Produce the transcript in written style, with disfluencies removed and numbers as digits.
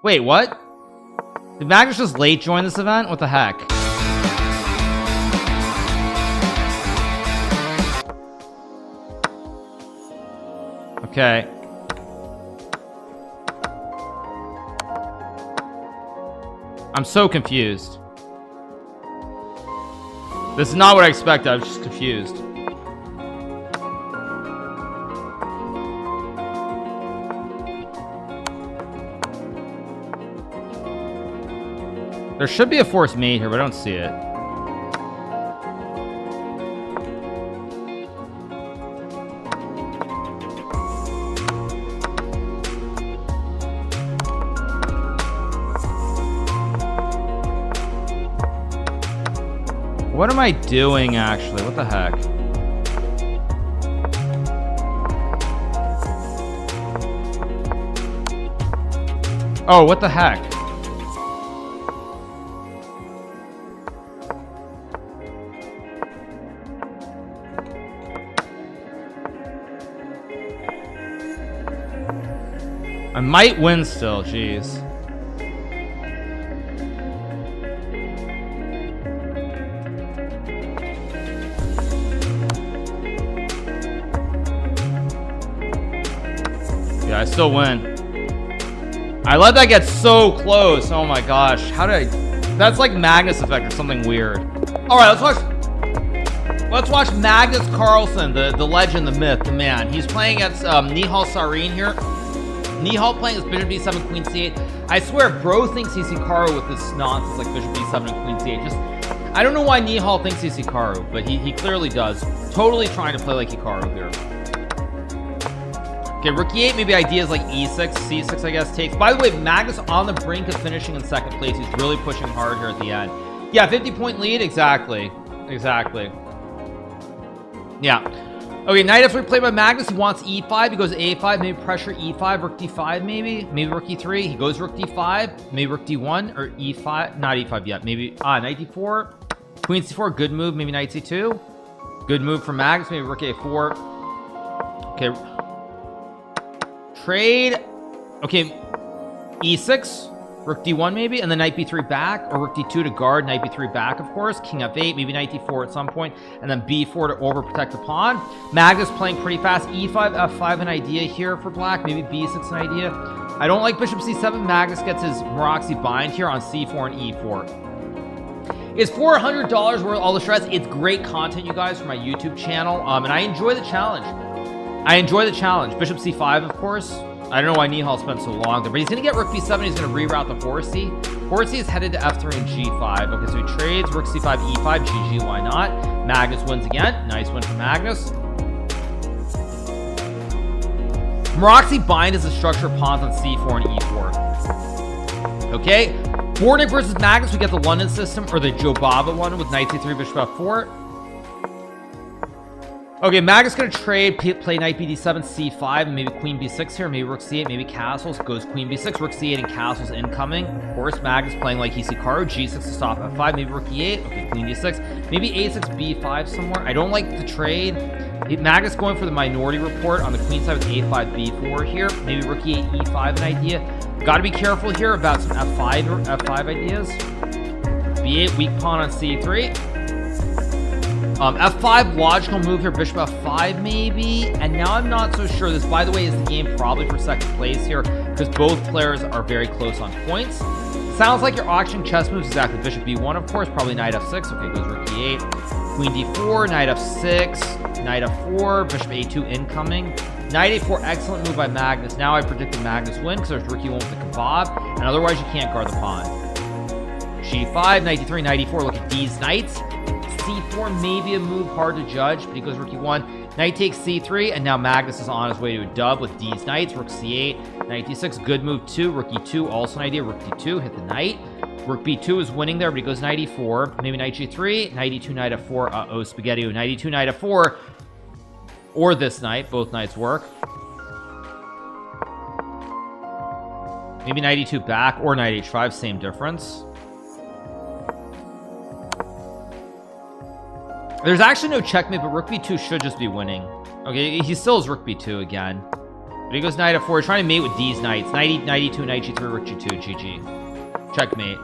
Wait, what? Did Magnus just late join this event? What the heck? Okay. I'm so confused. This is not what I expected. I was just confused. There should be a force mate here, but I don't see it. What am I doing, actually? What the heck? Oh, what the heck? I might win still, jeez. Yeah, I still win. I let that get so close. Oh my gosh. How did I... That's like Magnus effect or something weird. Alright, let's watch Magnus Carlsen, the legend, the myth, the man. He's playing against Nihal Sarin here. Nihal playing as Bishop B7, Queen C8. I swear, bro thinks he's Hikaru with this nonsense like Bishop B7 and Queen C8. Just, I don't know why Nihal thinks he's Hikaru, but he clearly does. Totally trying to play like Hikaru here. Okay, rook E8, maybe ideas like E6, C6, I guess, takes. By the way, Magnus on the brink of finishing in second place. He's really pushing hard here at the end. Yeah, 50-point lead, exactly. Exactly. Yeah. Okay, knight f3 played by Magnus. He wants e5. He goes a5. Maybe pressure e5. Rook d5, maybe. Maybe rook e3. He goes rook d5. Maybe rook d1 or e5. Not e5 yet. Maybe knight d4. Queen c4. Good move. Maybe knight c2. Good move for Magnus. Maybe rook a4. Okay. Trade. Okay. e6. Rook d1 maybe, and then knight b3 back, or rook d2 to guard, knight b3 back, of course. King f8, maybe knight d4 at some point, and then b4 to overprotect the pawn. Magnus playing pretty fast. e5, f5 an idea here for black, maybe b6 an idea. I don't like bishop c7. Magnus gets his Moroxy bind here on c4 and e4. It's $400 worth all the stress. It's great content, you guys, for my YouTube channel, and I enjoy the challenge. Bishop c5, of course. I don't know why Nihal spent so long there, but he's going to get rook b7. He's going to reroute the 4c. 4c is headed to f3 and g5. Okay, so he trades rook c5, e5, gg, why not? Magnus wins again. Nice win for Magnus. Moroxy bind is a structure of pawns on c4 and e4. Okay, Bornik versus Magnus. We get the London system, or the Jobaba one with knight c3, bishop f4. Okay, Magnus gonna trade, play knight bd7, c5, and maybe queen b6 here, maybe rook c8, maybe castles, goes queen b6, rook c8 and castles incoming. Of course, Magnus playing like he's Hikaru, g6 to stop f5, maybe rook e8, okay, queen d6, maybe a6, b5 somewhere. I don't like the trade. Magnus going for the minority report on the queen side with a5, b4 here, maybe rook e8, e5 an idea. Gotta be careful here about some f5 or f5 ideas. b8, weak pawn on c3. F5, logical move here, bishop f5 maybe, and now I'm not so sure. This, by the way, is the game probably for second place here, because both players are very close on points. Sounds like your auction chess moves exactly. Bishop b1, of course, probably knight f6. Okay, goes rook e8, queen d4, knight f6, knight f4, bishop a2 incoming. Knight a4, excellent move by Magnus. Now I predicted Magnus win, because there's rook e1 with the kebab, and otherwise you can't guard the pawn. g5, knight d3, knight e4, look at these knights. c4 maybe a move, hard to judge, but he goes rook e1, knight takes c3, and now Magnus is on his way to a dub with these knights. Rook c8, knight d6, good move too. Rook e2, also an idea. Rook d2, hit the knight. Rook b2 is winning there, but he goes knight e4, maybe knight g3, knight e2, knight f4. Uh-oh, spaghetti. Knight e2, knight f4, or this knight. Both knights work. Maybe knight e2 back, or knight h5, same difference. There's actually no checkmate, but rook b2 should just be winning. Okay, he still has rook b2 again. But he goes knight f4. He's trying to mate with these knights. Knight e, knight e2, knight g3, rook g2, GG. Checkmate.